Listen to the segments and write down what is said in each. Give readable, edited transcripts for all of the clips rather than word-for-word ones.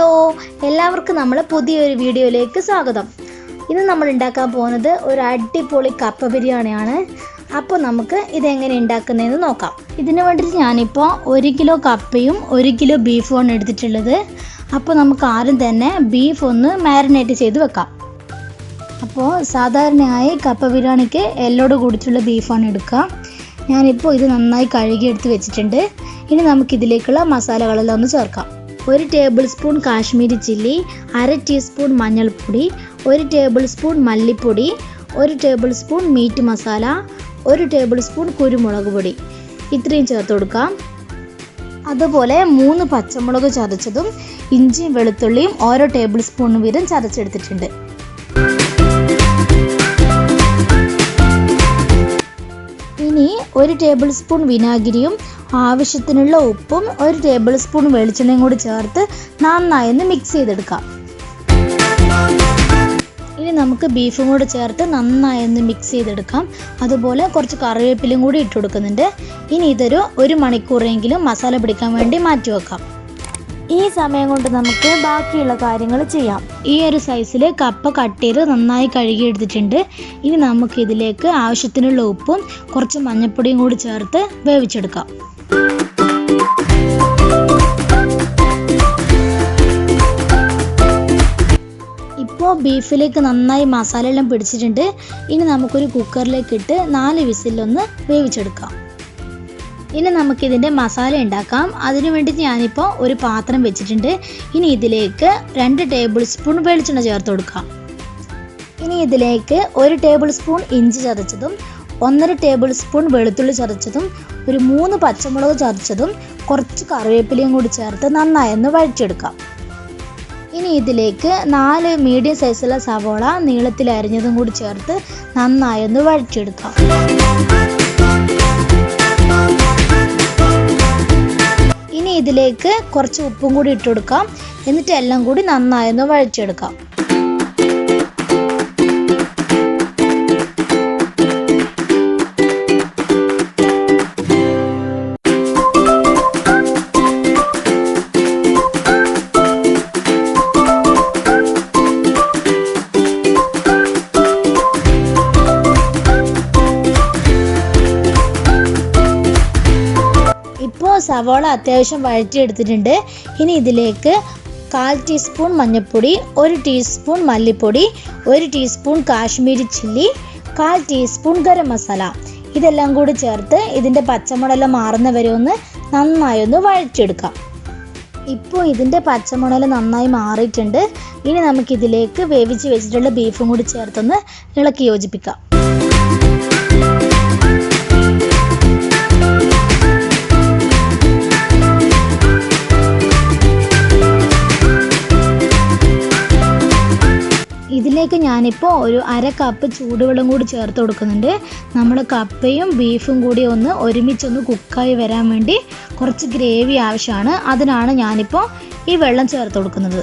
Hello, എല്ലാവർക്കും നമ്മളെ പുതിയൊരു വീഡിയോയിലേക്ക് സ്വാഗതം. ഇന്ന് നമ്മൾ ഉണ്ടാക്കാൻ പോകുന്നത് ഒരു അടിപൊളി കപ്പ ബിരിയാണിയാണ്. അപ്പോൾ നമുക്ക് ഇതെങ്ങനെ ഉണ്ടാക്കുന്നതെന്ന് നോക്കാം. ഇതിന് വേണ്ടിയിട്ട് ഞാനിപ്പോൾ 1 കിലോ കപ്പയും 1 കിലോ ബീഫുമാണ് എടുത്തിട്ടുള്ളത്. അപ്പോൾ നമുക്ക് ആദ്യം തന്നെ ബീഫ് ഒന്ന് മാരിനേറ്റ് ചെയ്ത് വെക്കാം. അപ്പോൾ സാധാരണയായി കപ്പ ബിരിയാണിക്ക് എല്ലോട് കൂടിയിട്ടുള്ള ബീഫാണ് എടുക്കുക. ഞാനിപ്പോൾ ഇത് നന്നായി കഴുകിയെടുത്ത് വെച്ചിട്ടുണ്ട്. ഇനി നമുക്കിതിലേക്കുള്ള മസാലകളെല്ലാം ഒന്ന് ചേർക്കാം. 1 tablespoon Kashmiri chilli, 1/2 teaspoon മഞ്ഞൾപ്പൊടി, 1 ടേബിൾ സ്പൂൺ മല്ലിപ്പൊടി, 1 tablespoon meat masala, 1 tablespoon കുരുമുളക് പൊടി, ഇത്രയും ചേർത്ത് കൊടുക്കാം. അതുപോലെ 3 പച്ചമുളക് ചതച്ചതും ഇഞ്ചിയും വെളുത്തുള്ളിയും ഓരോ ടേബിൾ സ്പൂൺ വീതം ചതച്ചെടുത്തിട്ടുണ്ട്. ഇനി 1 ടേബിൾ സ്പൂൺ വിനാഗിരിയും ആവശ്യത്തിനുള്ള ഉപ്പും 1 ടേബിൾ സ്പൂൺ വെളിച്ചെണ്ണയും കൂടി ചേർത്ത് നന്നായി മിക്സ് ചെയ്തെടുക്കാം. ഇനി നമുക്ക് ബീഫും കൂടി ചേർത്ത് നന്നായി മിക്സ് ചെയ്തെടുക്കാം. അതുപോലെ കുറച്ച് കറിവേപ്പിലയും കൂടി ഇട്ട് കൊടുക്കുന്നുണ്ട്. ഇനി ഇതൊരു 1 മണിക്കൂറെങ്കിലും മസാല പിടിക്കാൻ വേണ്ടി മാറ്റി വെക്കാം. ഈ സമയം കൊണ്ട് നമുക്ക് ബാക്കിയുള്ള കാര്യങ്ങൾ ചെയ്യാം. ഈ ഒരു സൈസിൽ കപ്പ കട്ട് ചെയ്ത് നന്നായി കഴുകിയെടുത്തിട്ടുണ്ട്. ഇനി നമുക്ക് ഇതിലേക്ക് ആവശ്യത്തിനുള്ള ഉപ്പും കുറച്ച് മഞ്ഞൾപ്പൊടിയും കൂടി ചേർത്ത് വേവിച്ചെടുക്കാം. ഇപ്പോൾ ബീഫിലേക്ക് നന്നായി മസാലയെല്ലാം പിടിച്ചിട്ടുണ്ട്. ഇനി നമുക്കൊരു കുക്കറിലേക്ക് ഇട്ട് 4 വിസിലൊന്ന് വേവിച്ചെടുക്കാം. ഇനി നമുക്കിതിൻ്റെ മസാല ഉണ്ടാക്കാം. അതിനു വേണ്ടിയിട്ട് ഞാനിപ്പോൾ ഒരു പാത്രം വെച്ചിട്ടുണ്ട്. ഇനി ഇതിലേക്ക് 2 ടേബിൾ സ്പൂൺ വെളിച്ചെണ്ണ ചേർത്ത് കൊടുക്കാം. ഇനി ഇതിലേക്ക് 1 ടേബിൾ സ്പൂൺ ഇഞ്ചി ചതച്ചതും 1.5 ടേബിൾ സ്പൂൺ വെളുത്തുള്ളി ചതച്ചതും 3 പച്ചമുളക് ചതച്ചതും കുറച്ച് കറിവേപ്പിലയും കൂടി ചേർത്ത് നന്നായി വഴറ്റിയെടുക്കാം. ഇനി ഇതിലേക്ക് 4 മീഡിയം സൈസുള്ള സവോള നീളത്തിൽ അരിഞ്ഞതും കൂടി ചേർത്ത് നന്നായി വഴറ്റിയെടുക്കാം. ഇനി ഇതിലേക്ക് കുറച്ച് ഉപ്പും കൂടി ഇട്ട് കൊടുക്കാം. എന്നിട്ട് എല്ലാം കൂടി നന്നായി വഴറ്റിയെടുക്കാം. ഇപ്പോൾ സവാള അത്യാവശ്യം വഴറ്റിയെടുത്തിട്ടുണ്ട്. ഇനി ഇതിലേക്ക് 1/4 ടീസ്പൂൺ മഞ്ഞൾപ്പൊടി, 1 ടീസ്പൂൺ മല്ലിപ്പൊടി, 1 teaspoon Kashmiri chilli, 1/4 teaspoon garam masala ഇതെല്ലാം കൂടി ചേർത്ത് ഇതിൻ്റെ പച്ചമുളകെല്ലാം മാറുന്ന വരെ നന്നായി വഴറ്റിയെടുക്കാം. ഇപ്പോൾ ഇതിൻ്റെ പച്ചമുളക് നന്നായി മാറിയിട്ടുണ്ട്. ഇനി നമുക്കിതിലേക്ക് വേവിച്ച് വെച്ചിട്ടുള്ള ബീഫും കൂടി ചേർത്തൊന്ന് ഇളക്കി യോജിപ്പിക്കാം. ഇതിലേക്ക് ഞാനിപ്പോൾ ഒരു 1/2 കപ്പ് ചൂടുവെള്ളം കൂടി ചേർത്ത് കൊടുക്കുന്നുണ്ട്. നമ്മൾ കപ്പയും ബീഫും കൂടി ഒരുമിച്ചൊന്ന് കുക്കായി വരാൻ വേണ്ടി കുറച്ച് ഗ്രേവി ആവശ്യമാണ്. അതിനാണ് ഞാനിപ്പോൾ ഈ വെള്ളം ചേർത്ത് കൊടുക്കുന്നത്.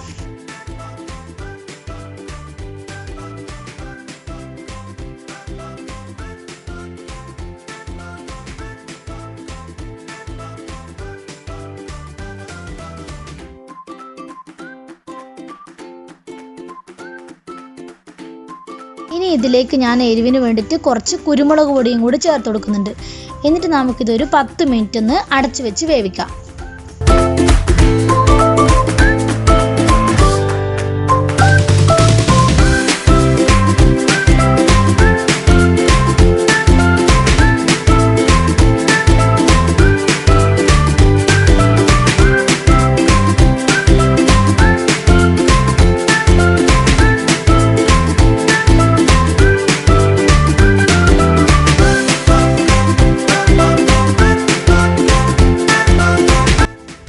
ഇനി ഇതിലേക്ക് ഞാൻ എരിവിന് വേണ്ടിയിട്ട് കുറച്ച് കുരുമുളക് പൊടിയും കൂടി ചേർത്ത് കൊടുക്കുന്നുണ്ട്. എന്നിട്ട് നമുക്കിതൊരു 10 മിനിറ്റ് അടച്ചു വെച്ച് വേവിക്കാം.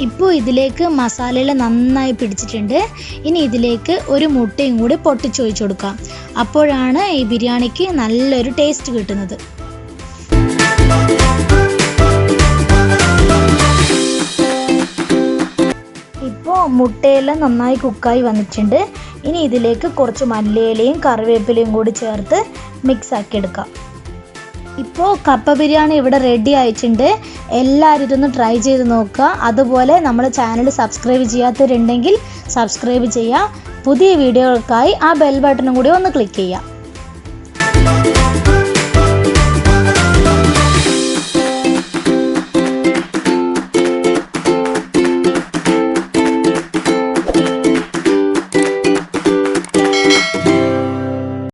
ഇപ്പോൾ ഇതിലേക്ക് മസാലയിൽ നന്നായി പിടിച്ചിട്ടുണ്ട്. ഇനി ഇതിലേക്ക് ഒരു മുട്ടയും കൂടി പൊട്ടിച്ചൊഴിച്ചു കൊടുക്കാം. അപ്പോഴാണ് ഈ ബിരിയാണിക്ക് നല്ലൊരു ടേസ്റ്റ് കിട്ടുന്നത്. ഇപ്പോൾ മുട്ടയെല്ലാം നന്നായി കുക്കായി വന്നിട്ടുണ്ട്. ഇനി ഇതിലേക്ക് കുറച്ച് മല്ലിയിലയും കറിവേപ്പിലയും കൂടി ചേർത്ത് മിക്സ് ആക്കി എടുക്കാം. ഇപ്പോൾ കപ്പ ബിരിയാണി ഇവിടെ റെഡി ആയിട്ടുണ്ട്. എല്ലാവരും ഇതൊന്ന് ട്രൈ ചെയ്ത് നോക്കുക. അതുപോലെ നമ്മുടെ ചാനൽ സബ്സ്ക്രൈബ് ചെയ്യാത്തവരുണ്ടെങ്കിൽ സബ്സ്ക്രൈബ് ചെയ്യുക. പുതിയ വീഡിയോകൾക്കായി ആ ബെൽ ബട്ടണും കൂടി ഒന്ന് ക്ലിക്ക് ചെയ്യുക.